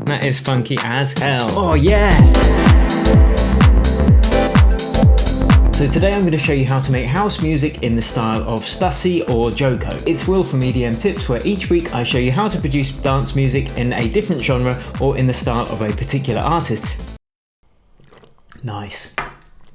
That is funky as hell. Oh yeah! So today I'm going to show you how to make house music in the style of Stussy or JOKO. It's Will from EDM Tips, where each week I show you how to produce dance music in a different genre or in the style of a particular artist. Nice.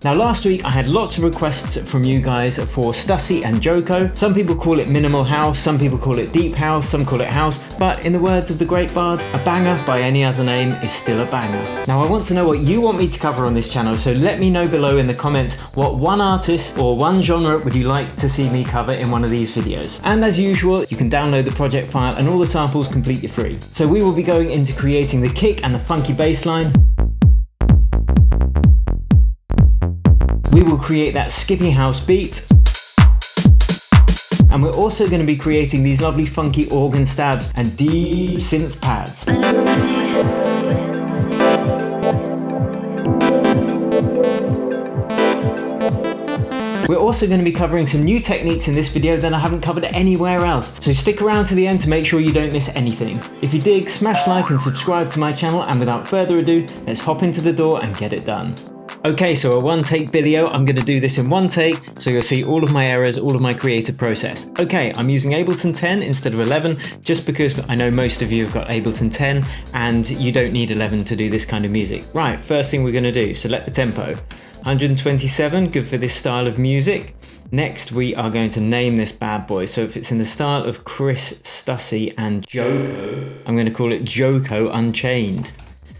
Now last week I had lots of requests from you guys for Stussy and JOKO. Some people call it minimal house, some people call it deep house, some call it house, but in the words of the great bard, a banger by any other name is still a banger. Now I want to know what you want me to cover on this channel, so let me know below in the comments what one artist or one genre would you like to see me cover in one of these videos. And as usual, you can download the project file and all the samples completely free. So we will be going into creating the kick and the funky bass line. We will create that skippy house beat. And we're also going to be creating these lovely funky organ stabs and deep synth pads. We're also going to be covering some new techniques in this video that I haven't covered anywhere else, so stick around to the end to make sure you don't miss anything. If you dig, smash like and subscribe to my channel, and without further ado, let's hop into the door and get it done. Okay, so a one-take video. I'm going to do this in one take, so you'll see all of my errors, all of my creative process. Okay, I'm using Ableton 10 instead of 11, just because I know most of you have got Ableton 10, and you don't need 11 to do this kind of music. Right, first thing we're going to do, select the tempo. 127, good for this style of music. Next, we are going to name this bad boy. So if it's in the style of Chris Stussy and JOKO, I'm going to call it JOKO Unchained,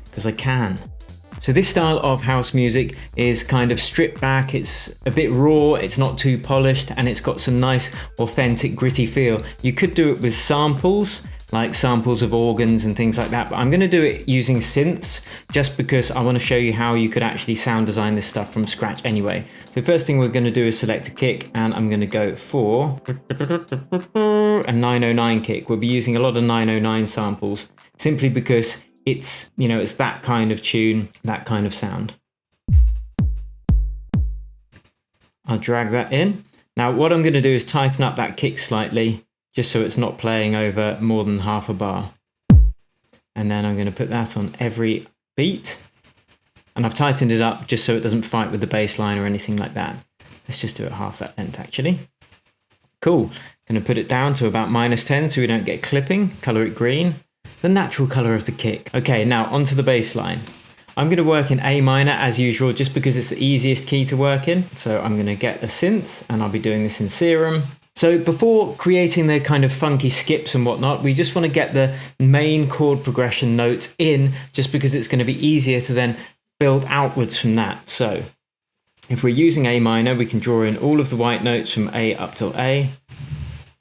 because I can. So this style of house music is kind of stripped back, it's a bit raw, it's not too polished, and it's got some nice authentic gritty feel. You could do it with samples, like samples of organs and things like that, but I'm going to do it using synths just because I want to show you how you could actually sound design this stuff from scratch anyway. So first thing we're going to do is select a kick, and I'm going to go for a 909 kick. We'll be using a lot of 909 samples simply because it's, you know, it's that kind of tune, that kind of sound. I'll drag that in. Now what I'm going to do is tighten up that kick slightly, just so it's not playing over more than half a bar. And then I'm going to put that on every beat. And I've tightened it up just so it doesn't fight with the bass line or anything like that. Let's just do it half that length actually. Cool. Going to put it down to about -10 so we don't get clipping. Color it green. The natural color of the kick. Okay, now onto the bass line. I'm going to work in A minor as usual, just because it's the easiest key to work in. So I'm going to get a synth, and I'll be doing this in Serum. So before creating the kind of funky skips and whatnot, we just want to get the main chord progression notes in, just because it's going to be easier to then build outwards from that. So if we're using A minor, we can draw in all of the white notes from A up till A.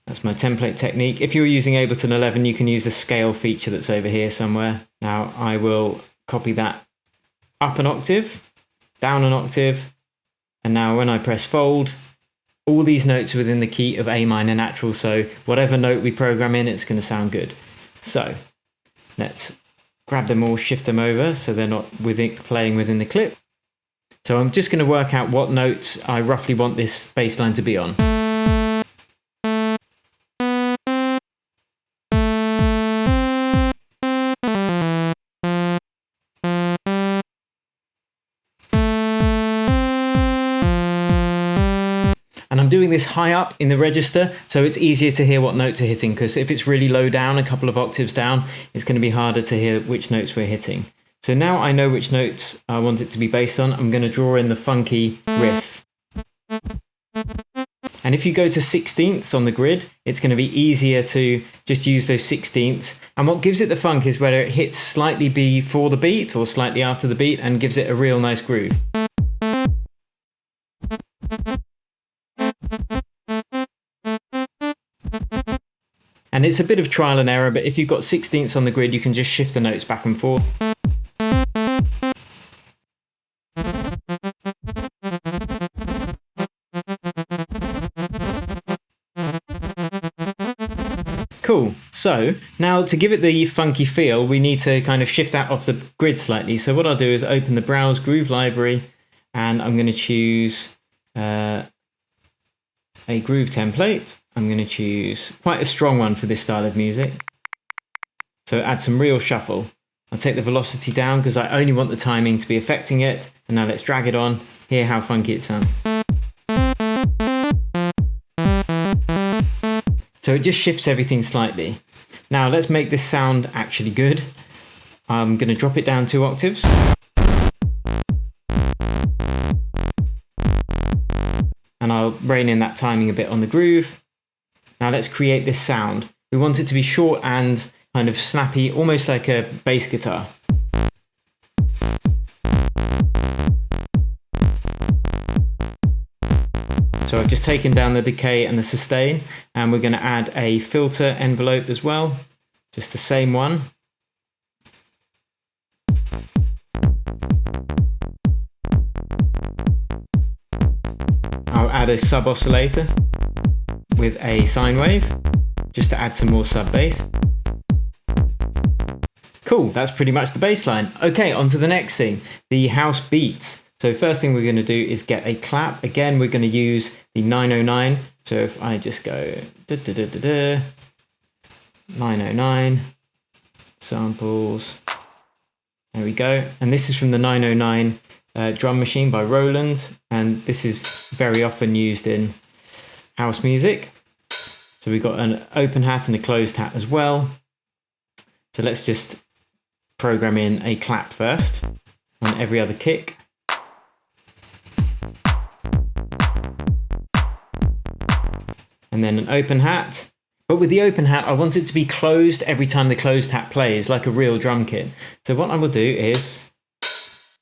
That's my template technique. If you're using Ableton 11, you can use the scale feature that's over here somewhere. Now I will copy that up an octave, down an octave, and now when I press fold, all these notes are within the key of A minor natural, so whatever note we program in, it's going to sound good. So let's grab them all, shift them over so they're not playing within the clip. So I'm just going to work out what notes I roughly want this bass line to be on. And I'm doing this high up in the register, so it's easier to hear what notes are hitting, because if it's really low down, a couple of octaves down, it's going to be harder to hear which notes we're hitting. So now I know which notes I want it to be based on. I'm going to draw in the funky riff. And if you go to 16ths on the grid, it's going to be easier to just use those 16ths. And what gives it the funk is whether it hits slightly before the beat or slightly after the beat, and gives it a real nice groove. And it's a bit of trial and error, but if you've got 16ths on the grid, you can just shift the notes back and forth. Cool. So now to give it the funky feel, we need to kind of shift that off the grid slightly. So what I'll do is open the Browse Groove library, and I'm going to choose a groove template. I'm going to choose quite a strong one for this style of music. So add some real shuffle. I'll take the velocity down because I only want the timing to be affecting it. And now let's drag it on. Hear how funky it sounds. So it just shifts everything slightly. Now let's make this sound actually good. I'm going to drop it down 2 octaves. And I'll rein in that timing a bit on the groove. Now let's create this sound. We want it to be short and kind of snappy, almost like a bass guitar. So I've just taken down the decay and the sustain, and we're going to add a filter envelope as well, just the same one. I'll add a sub oscillator with a sine wave, just to add some more sub bass. Cool, that's pretty much the bass line. Okay, on to the next thing, the house beats. So first thing we're going to do is get a clap. Again, we're going to use the 909. So if I just go 909 samples, there we go. And this is from the 909 drum machine by Roland. And this is very often used in house music. So we've got an open hat and a closed hat as well. So let's just program in a clap first on every other kick. And then an open hat. But with the open hat, I want it to be closed every time the closed hat plays, like a real drum kit. So what I will do is,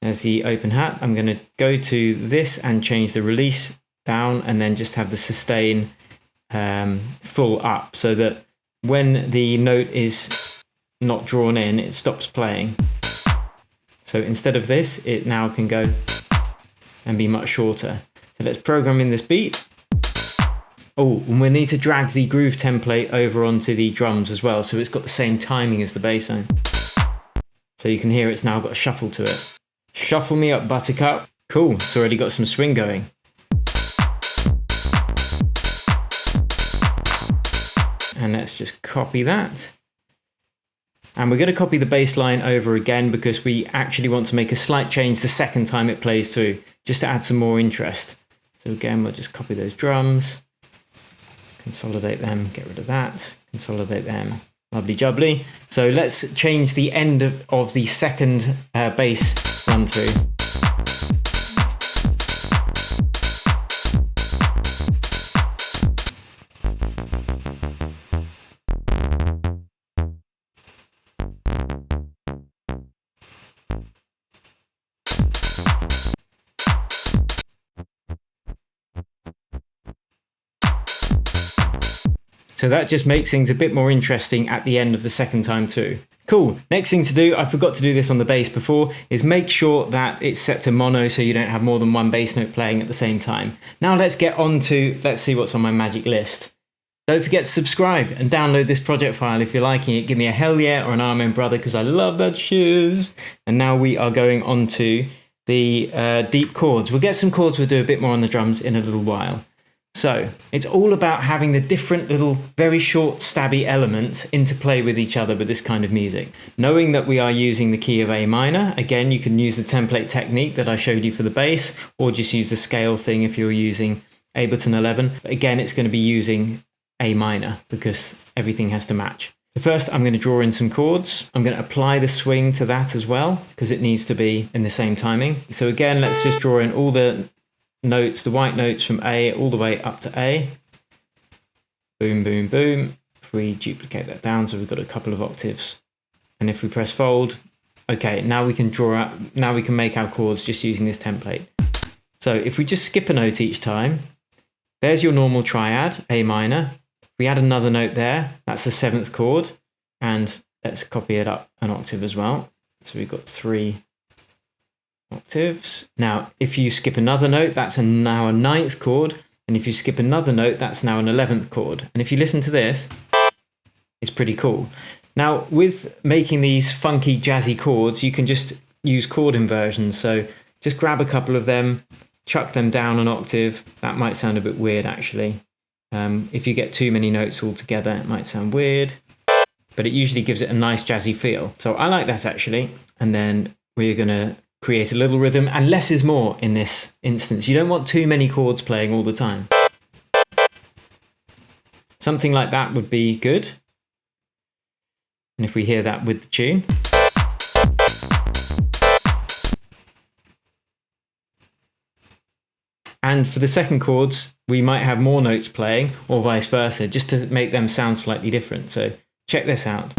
there's the open hat. I'm going to go to this and change the release down, and then just have the sustain full up, so that when the note is not drawn in, it stops playing. So instead of this, it now can go and be much shorter. So let's program in this beat. Oh, and we need to drag the groove template over onto the drums as well, so it's got the same timing as the bass line. So you can hear it's now got a shuffle to it. Shuffle me up, buttercup. Cool, it's already got some swing going. And let's just copy that. And we're going to copy the bass line over again because we actually want to make a slight change the second time it plays too, just to add some more interest. So again, we'll just copy those drums. Consolidate them, get rid of that, consolidate them, lovely jubbly. So let's change the end of the second bass run through. So that just makes things a bit more interesting at the end of the second time too. Cool, next thing to do, I forgot to do this on the bass before, is make sure that it's set to mono so you don't have more than one bass note playing at the same time. Now let's get on to, let's see what's on my magic list. Don't forget to subscribe and download this project file if you're liking it. Give me a hell yeah or an amen brother, because I love that shiz. And now we are going on to the deep chords. We'll get some chords, we'll do a bit more on the drums in a little while. So it's all about having the different little very short stabby elements interplay with each other with this kind of music. Knowing that we are using the key of A minor, again you can use the template technique that I showed you for the bass, or just use the scale thing if you're using Ableton 11. But again, it's going to be using A minor because everything has to match. So first I'm going to draw in some chords. I'm going to apply the swing to that as well because it needs to be in the same timing. So again, let's just draw in all the notes, the white notes from A all the way up to A. Boom, boom, boom. If we duplicate that down, so we've got a couple of octaves. And if we press fold, okay, now we can draw out, now we can make our chords just using this template. So if we just skip a note each time, there's your normal triad, A minor. We add another note there, that's the 7th chord. And let's copy it up an octave as well. So we've got 3 octaves. Now, if you skip another note, that's now a 9th chord. And if you skip another note, that's now an 11th chord. And if you listen to this, it's pretty cool. Now, with making these funky jazzy chords, you can just use chord inversions. So just grab a couple of them, chuck them down an octave. That might sound a bit weird, actually. If you get too many notes all together, it might sound weird. but it usually gives it a nice jazzy feel. So I like that actually. And then we're going to create a little rhythm, and less is more in this instance. You don't want too many chords playing all the time. Something like that would be good. And if we hear that with the tune. And for the second chords, we might have more notes playing or vice versa, just to make them sound slightly different. So check this out.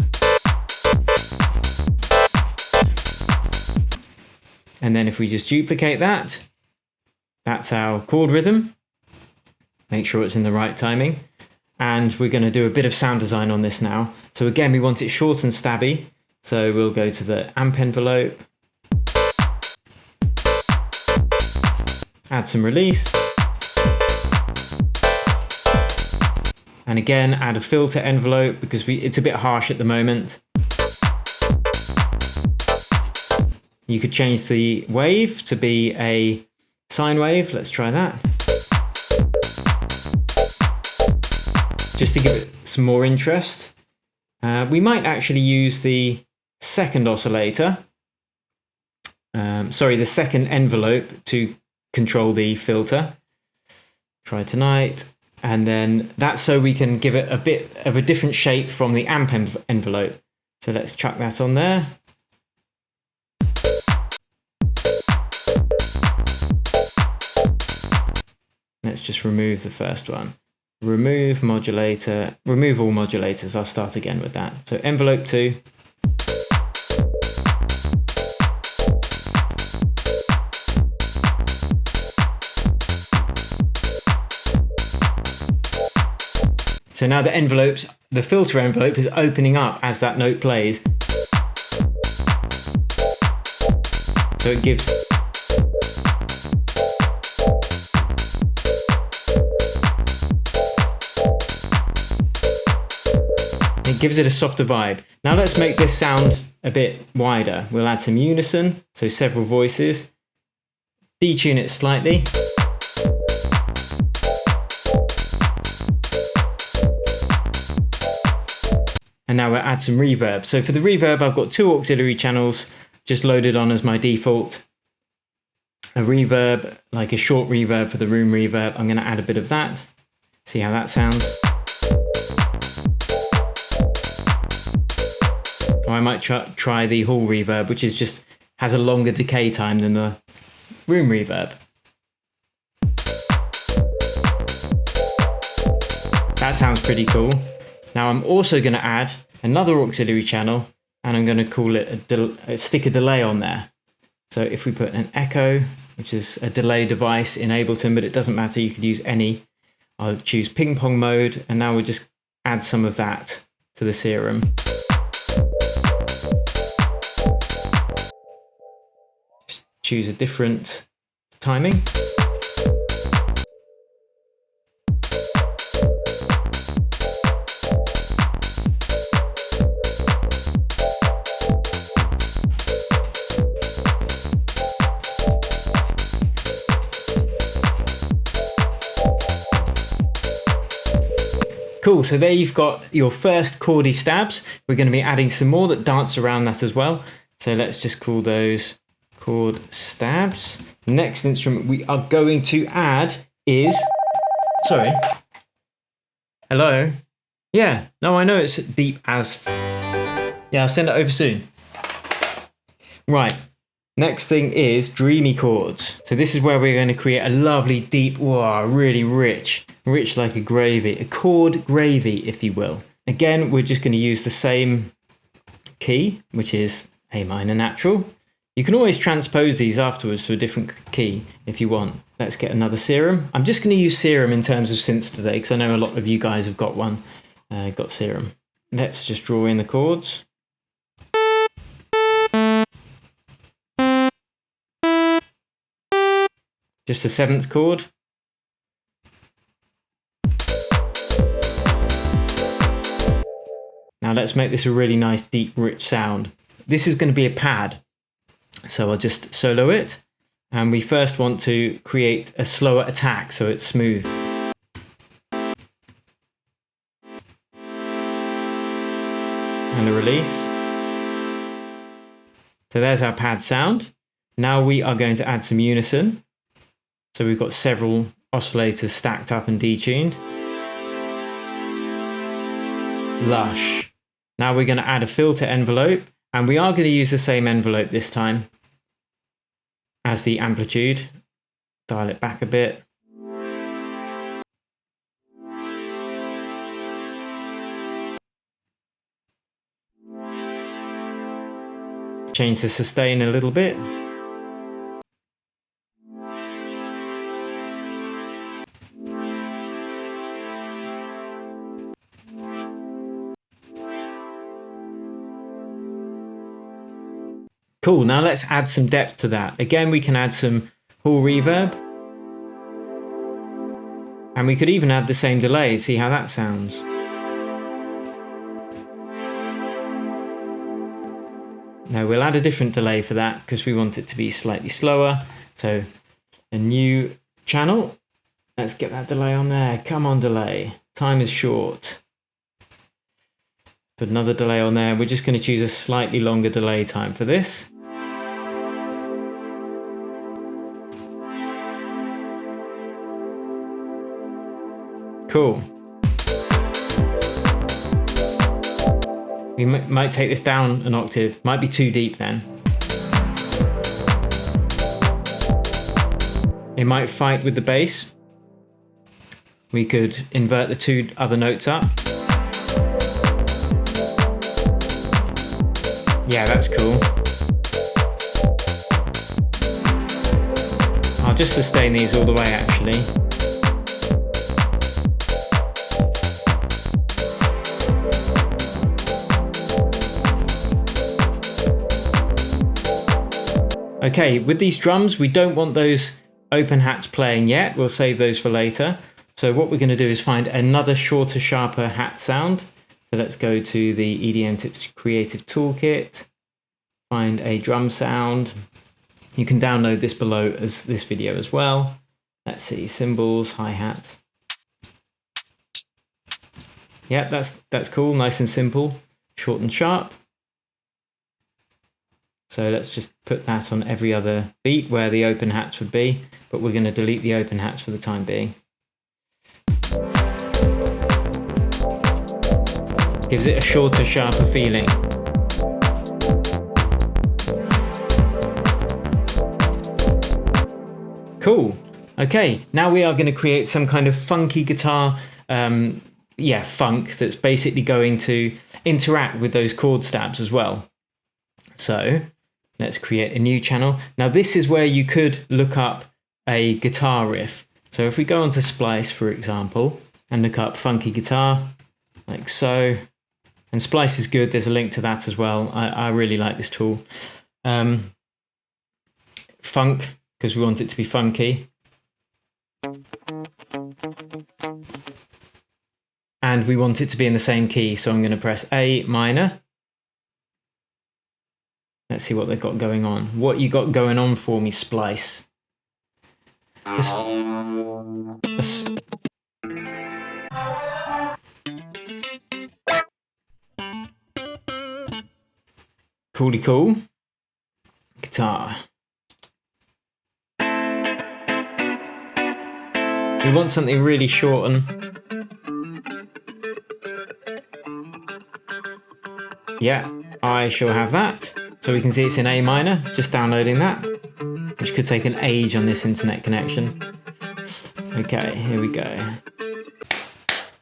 And then if we just duplicate that, that's our chord rhythm. Make sure it's in the right timing. And we're going to do a bit of sound design on this now. So again, we want it short and stabby. So we'll go to the amp envelope, add some release. And again, add a filter envelope because it's a bit harsh at the moment. You could change the wave to be a sine wave. Let's try that. Just to give it some more interest. We might actually use the second oscillator. The second envelope to control the filter. Try tonight. And then that's so we can give it a bit of a different shape from the amp envelope. So let's chuck that on there. Let's just remove the first one. Remove modulator, remove all modulators. I'll start again with that. So envelope 2. So now the filter envelope is opening up as that note plays. So it gives it a softer vibe. Now let's make this sound a bit wider. We'll add some unison, so several voices. Detune it slightly. And now we'll add some reverb. So for the reverb, I've got 2 auxiliary channels just loaded on as my default. A reverb, like a short reverb for the room reverb. I'm going to add a bit of that. See how that sounds. Or I might try the hall reverb, which has a longer decay time than the room reverb. That sounds pretty cool. Now I'm also going to add another auxiliary channel, and I'm going to call it stick a delay on there. So if we put an echo, which is a delay device in Ableton, but it doesn't matter, you could use any. I'll choose ping pong mode, and now we'll just add some of that to the serum. Just choose a different timing. Cool, so there you've got your first chordy stabs. We're going to be adding some more that dance around that as well. So let's just call those chord stabs. The next instrument we are going to add is... Sorry. Hello? Yeah, no, I know it's deep as... Yeah, I'll send it over soon. Right, next thing is dreamy chords. So this is where we're going to create a lovely, deep, wow, really rich like a gravy, a chord gravy, if you will. Again, we're just going to use the same key, which is A minor natural. You can always transpose these afterwards to a different key if you want. Let's get another serum. I'm just going to use serum in terms of synths today, because I know a lot of you guys have got one, got serum. Let's just draw in the chords. Just the 7th chord. Now let's make this a really nice, deep, rich sound. This is going to be a pad. So I'll just solo it. And we first want to create a slower attack so it's smooth. the release. So there's our pad sound. Now we are going to add some unison. So we've got several oscillators stacked up and detuned. Lush. Now we're going to add a filter envelope, and we are going to use the same envelope this time as the amplitude. Dial it back a bit. Change the sustain a little bit. Cool, now let's add some depth to that. Again, we can add some hall reverb. And we could even add the same delay, see how that sounds. Now we'll add a different delay for that because we want it to be slightly slower. So a new channel. Let's get that delay on there. Come on, delay. Time is short. Put another delay on there. We're just going to choose a slightly longer delay time for this. Cool. We might take this down an octave. Might be too deep then. It might fight with the bass. We could invert the two other notes up. Yeah, that's cool. I'll just sustain these all the way actually. Okay, with these drums, we don't want those open hats playing yet. We'll save those for later. So what we're going to do is find another shorter, sharper hat sound. So let's go to the EDM Tips Creative Toolkit, find a drum sound. You can download this below as this video as well. Let's see, cymbals, hi-hats. Yeah, that's cool, nice and simple, short and sharp. So let's just put that on every other beat where the open hats would be, but we're going to delete the open hats for the time being. Gives it a shorter, sharper feeling. Cool. Okay, now we are going to create some kind of funky guitar, funk that's basically going to interact with those chord stabs as well. So let's create a new channel. Now this is where you could look up a guitar riff. So if we go onto Splice, for example, and look up funky guitar, like so. And Splice is good. There's a link to that as well. I really like this tool. Funk, because we want it to be funky. And we want it to be in the same key. So I'm going to press A minor. Let's see what they've got going on. What you got going on for me, Splice? Cooly cool. Guitar. We want something really short and... Yeah, I shall have that. So we can see it's in A minor, just downloading that, which could take an age on this internet connection. Okay, here we go.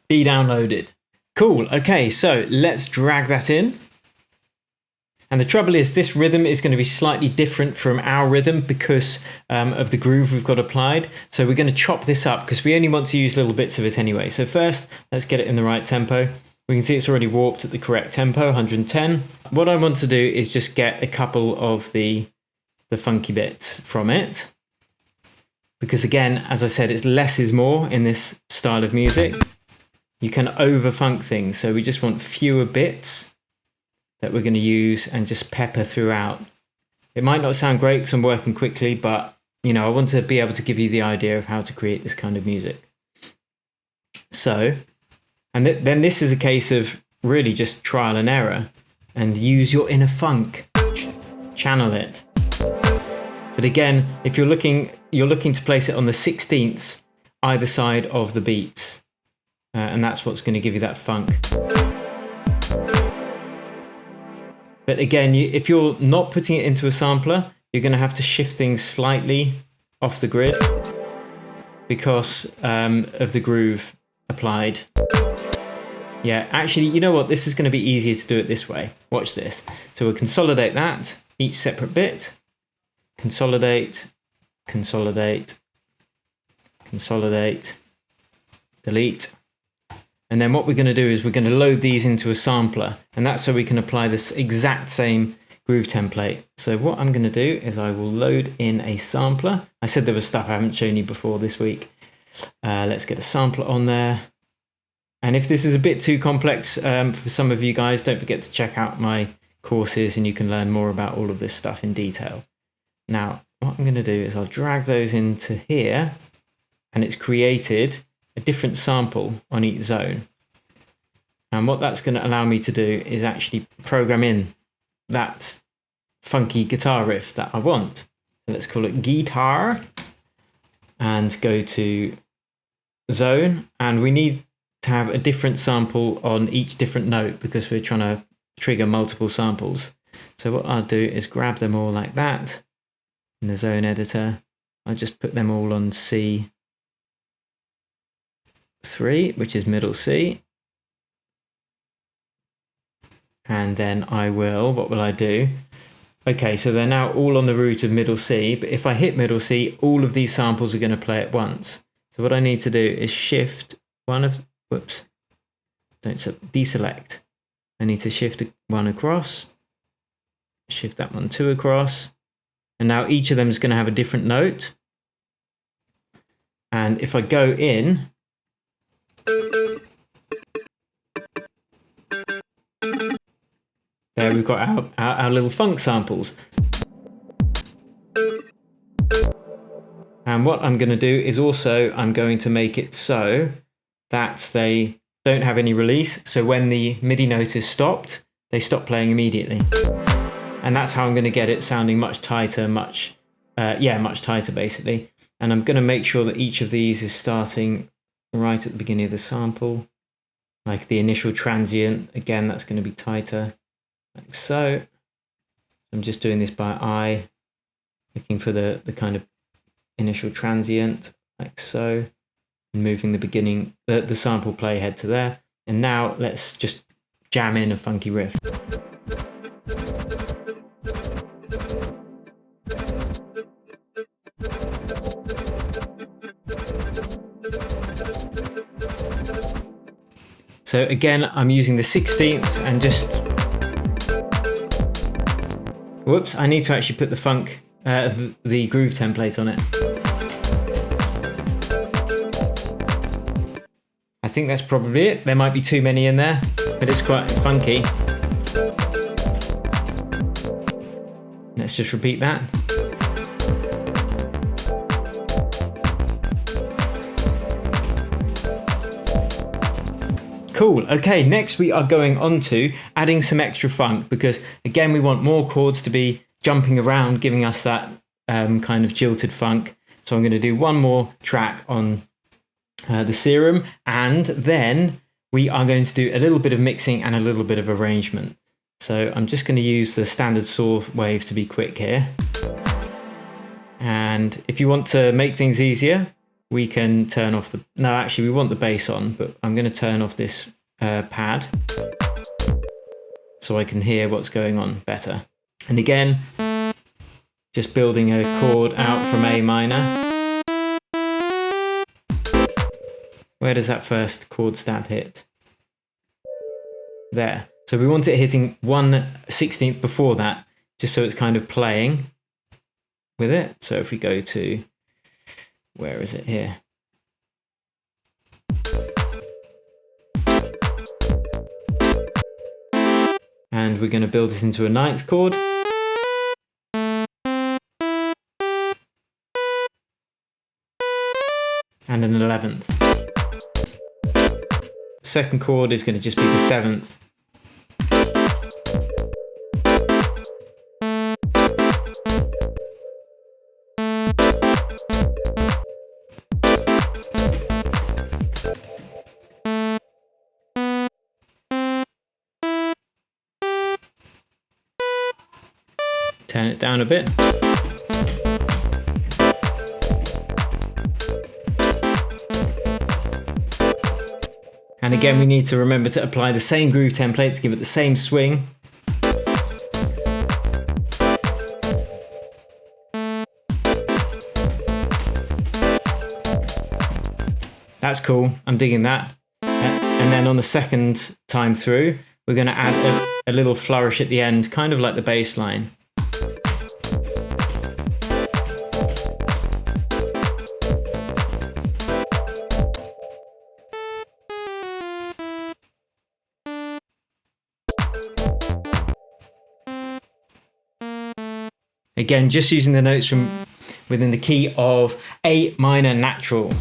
Be downloaded. Cool, okay, so let's drag that in. And the trouble is this rhythm is going to be slightly different from our rhythm because of the groove we've got applied. So we're going to chop this up because we only want to use little bits of it anyway. So first, let's get it in the right tempo. We can see it's already warped at the correct tempo, 110. What I want to do is just get a couple of the funky bits from it. Because again, as I said, it's less is more in this style of music. You can over-funk things, so we just want fewer bits that we're going to use and just pepper throughout. It might not sound great because I'm working quickly, but you know, I want to be able to give you the idea of how to create this kind of music. So, and then this is a case of really just trial and error. and use your inner funk. Channel it. But again, if you're looking to place it on the 16ths either side of the beats, and that's what's going to give you that funk. But again, if you're not putting it into a sampler, you're going to have to shift things slightly off the grid because of the groove applied. Yeah, actually, you know what? This is going to be easier to do it this way. Watch this. So we'll consolidate that, each separate bit. Consolidate, consolidate, consolidate, delete. And then what we're going to do is we're going to load these into a sampler, and that's so we can apply this exact same groove template. So what I'm going to do is I will load in a sampler. I said there was stuff I haven't shown you before this week. Let's get a sampler on there. And if this is a bit too complex for some of you guys, don't forget to check out my courses and you can learn more about all of this stuff in detail. Now, what I'm going to do is I'll drag those into here, and it's created a different sample on each zone. And what that's going to allow me to do is actually program in that funky guitar riff that I want. So let's call it guitar and go to zone. And we need to have a different sample on each different note because we're trying to trigger multiple samples. So what I'll do is grab them all like that in the zone editor. I'll just put them all on C3, which is middle C. And then what will I do? Okay, so they're now all on the root of middle C, but if I hit middle C, all of these samples are going to play at once. So what I need to do is shift deselect. I need to shift one across, shift that one two across, and now each of them is going to have a different note. And if I go in, there we've got our little funk samples. And what I'm going to do is also, I'm going to make it so that they don't have any release. So when the MIDI note is stopped, they stop playing immediately. And that's how I'm going to get it sounding much tighter, much tighter basically. And I'm going to make sure that each of these is starting right at the beginning of the sample. Like the initial transient, again, that's going to be tighter. Like so. I'm just doing this by eye, looking for the kind of initial transient, like so, and moving the beginning, the sample playhead to there. And now let's just jam in a funky riff. So again, I'm using the 16ths and just, whoops, I need to actually put the funk, the groove template on it. I think that's probably it. There might be too many in there, but it's quite funky. Let's just repeat that. Cool. Okay, next we are going on to adding some extra funk because again we want more chords to be jumping around, giving us that kind of jilted funk. So I'm going to do one more track on the Serum, and then we are going to do a little bit of mixing and a little bit of arrangement. So I'm just going to use the standard saw wave to be quick here. And if you want to make things easier, we can turn off the, no, actually we want the bass on, but I'm going to turn off this pad so I can hear what's going on better. And again, just building a chord out from A minor. Where does that first chord stab hit? There. So we want it hitting 1/16 before that, just so it's kind of playing with it. So if we go to, where is it here? And we're going to build this into a 9th chord. And an 11th. Second chord is going to just be the 7th. Turn it down a bit. And again, we need to remember to apply the same groove template to give it the same swing. That's cool, I'm digging that. And then on the second time through, we're going to add a little flourish at the end, kind of like the bass line. Again, just using the notes from within the key of A minor natural.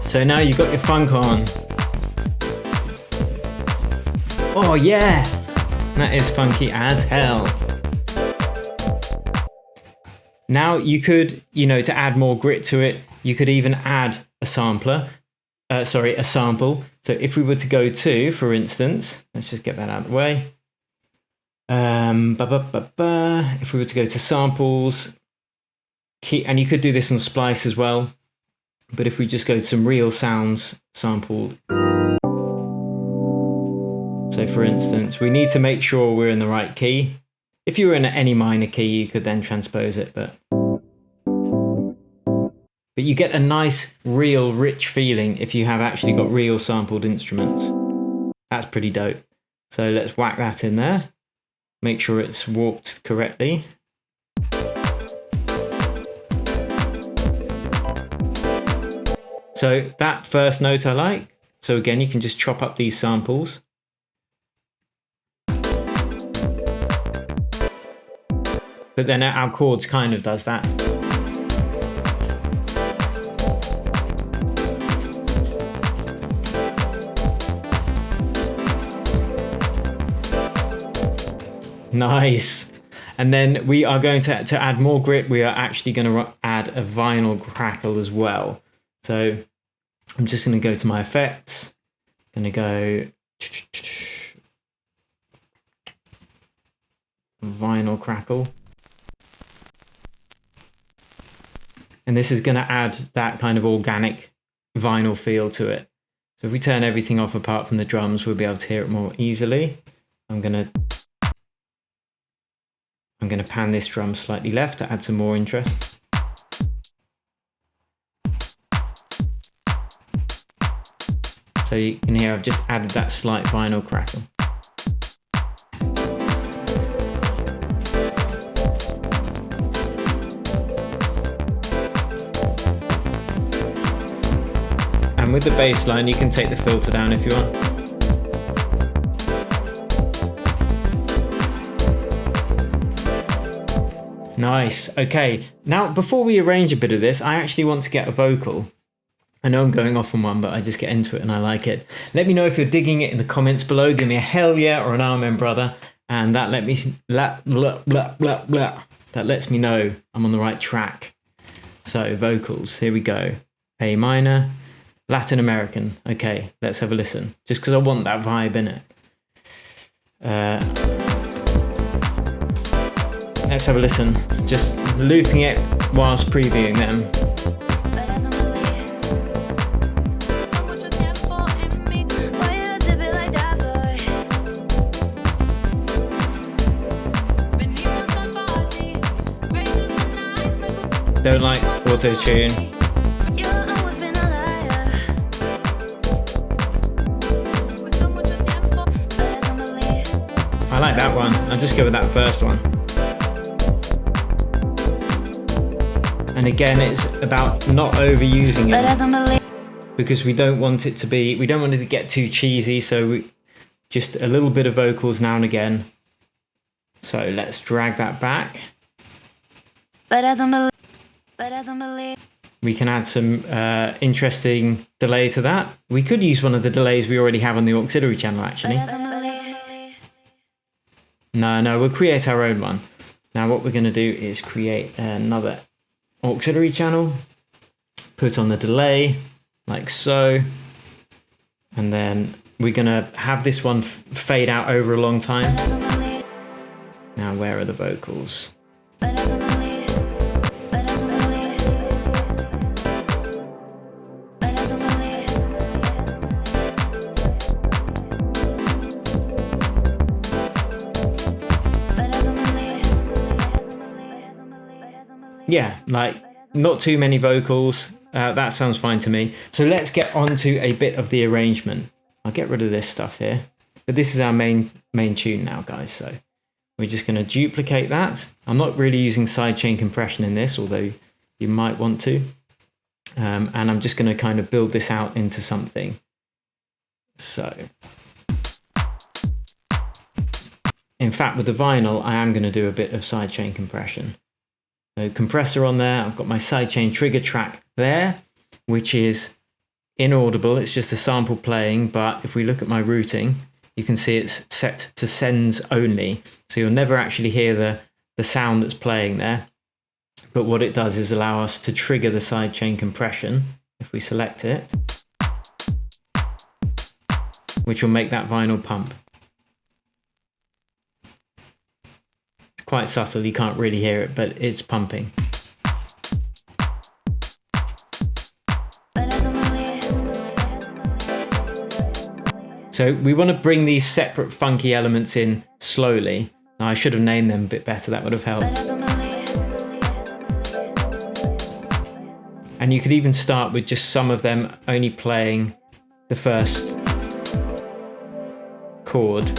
So now you've got your funk on. Oh yeah, that is funky as hell. Now you could, to add more grit to it, you could even add a sampler, a sample. So if we were to go to, for instance, let's just get that out of the way. If we were to go to samples, and you could do this on Splice as well, but if we just go to some real sounds sampled. So for instance, we need to make sure we're in the right key. If you were in any minor key, you could then transpose it, but you get a nice, real, rich feeling if you have actually got real sampled instruments. That's pretty dope. So let's whack that in there. Make sure it's warped correctly. So that first note I like. So again, you can just chop up these samples. But then our chords kind of does that. Nice. And then we are going to add more grit. We are actually going to add a vinyl crackle as well. So I'm just going to go to my effects. Going to go vinyl crackle. And this is going to add that kind of organic vinyl feel to it. So if we turn everything off apart from the drums, we'll be able to hear it more easily. I'm going to pan this drum slightly left to add some more interest. So you can hear I've just added that slight vinyl crackle. And with the bass line, you can take the filter down if you want. Nice. Okay. Now, before we arrange a bit of this, I actually want to get a vocal. I know I'm going off on one, but I just get into it and I like it. Let me know if you're digging it in the comments below. Give me a hell yeah or an amen, brother. And that lets me know I'm on the right track. So vocals, here we go. A minor, Latin American. Okay, let's have a listen. Just because I want that vibe in it. Let's have a listen. Just looping it whilst previewing them. Don't like auto-tune. I like that one. I'll just go with that first one. And again, it's about not overusing it because we don't want it to get too cheesy. So just a little bit of vocals now and again. So let's drag that back. We can add some interesting delay to that. We could use one of the delays we already have on the auxiliary channel, actually. No, we'll create our own one. Now what we're going to do is create another auxiliary channel, put on the delay like so, and then we're going to have this one fade out over a long time. Now where are the vocals? Yeah, like not too many vocals. That sounds fine to me. So let's get on to a bit of the arrangement. I'll get rid of this stuff here, but this is our main tune now, guys. So we're just going to duplicate that. I'm not really using sidechain compression in this, although you might want to. And I'm just going to kind of build this out into something. So in fact, with the vinyl, I am going to do a bit of sidechain compression. So compressor on there, I've got my sidechain trigger track there, which is inaudible. It's just a sample playing, but if we look at my routing, you can see it's set to sends only. So you'll never actually hear the sound that's playing there. But what it does is allow us to trigger the sidechain compression if we select it, which will make that vinyl pump. It's quite subtle, you can't really hear it, but it's pumping. So we want to bring these separate funky elements in slowly. Now I should have named them a bit better, that would have helped. And you could even start with just some of them only playing the first chord.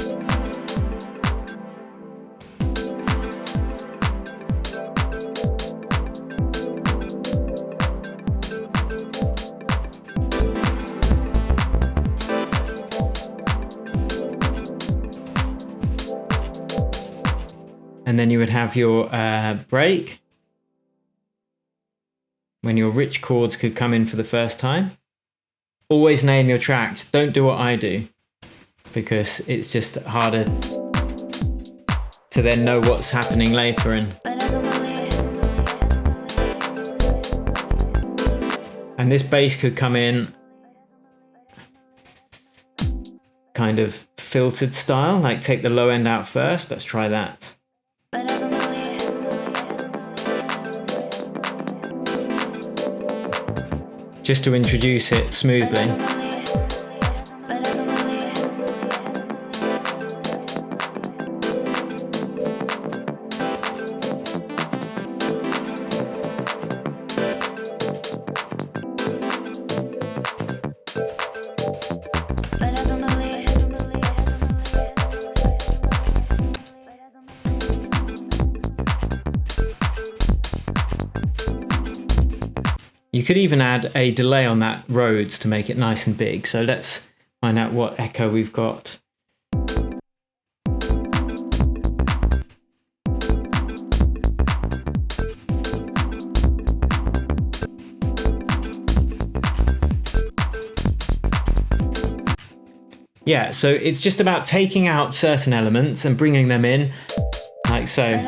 And then you would have your break, when your rich chords could come in for the first time. Always name your tracks. Don't do what I do, because it's just harder to then know what's happening later. And this bass could come in kind of filtered style, like take the low end out first. Let's try that. Just to introduce it smoothly. You could even add a delay on that Rhodes to make it nice and big. So let's find out what echo we've got. Yeah, so it's just about taking out certain elements and bringing them in, like so.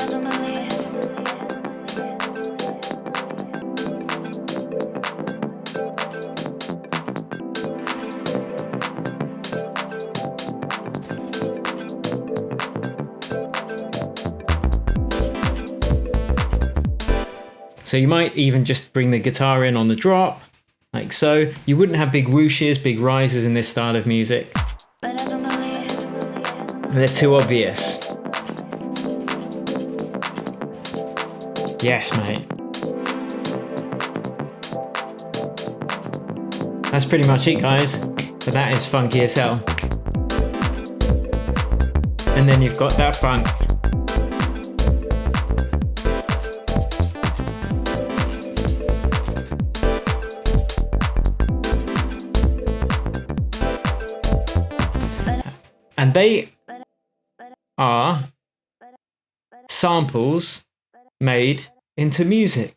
So you might even just bring the guitar in on the drop, like so. You wouldn't have big whooshes, big rises in this style of music. They're too obvious. Yes, mate. That's pretty much it, guys. But that is funky as hell. And then you've got that funk. And they are samples made into music.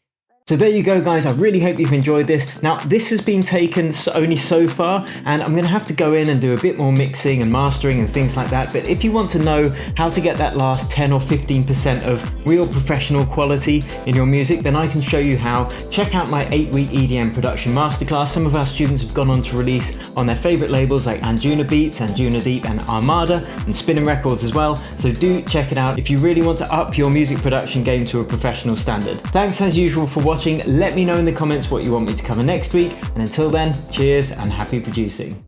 So there you go, guys. I really hope you've enjoyed this. Now, this has been taken only so far, and I'm going to have to go in and do a bit more mixing and mastering and things like that. But if you want to know how to get that last 10 or 15% of real professional quality in your music, then I can show you how. Check out my 8-week EDM production masterclass. Some of our students have gone on to release on their favorite labels like Anjuna Beats, Anjuna Deep, and Armada, and Spinning Records as well. So do check it out if you really want to up your music production game to a professional standard. Thanks as usual for watching. Let me know in the comments what you want me to cover next week, and until then, cheers and happy producing.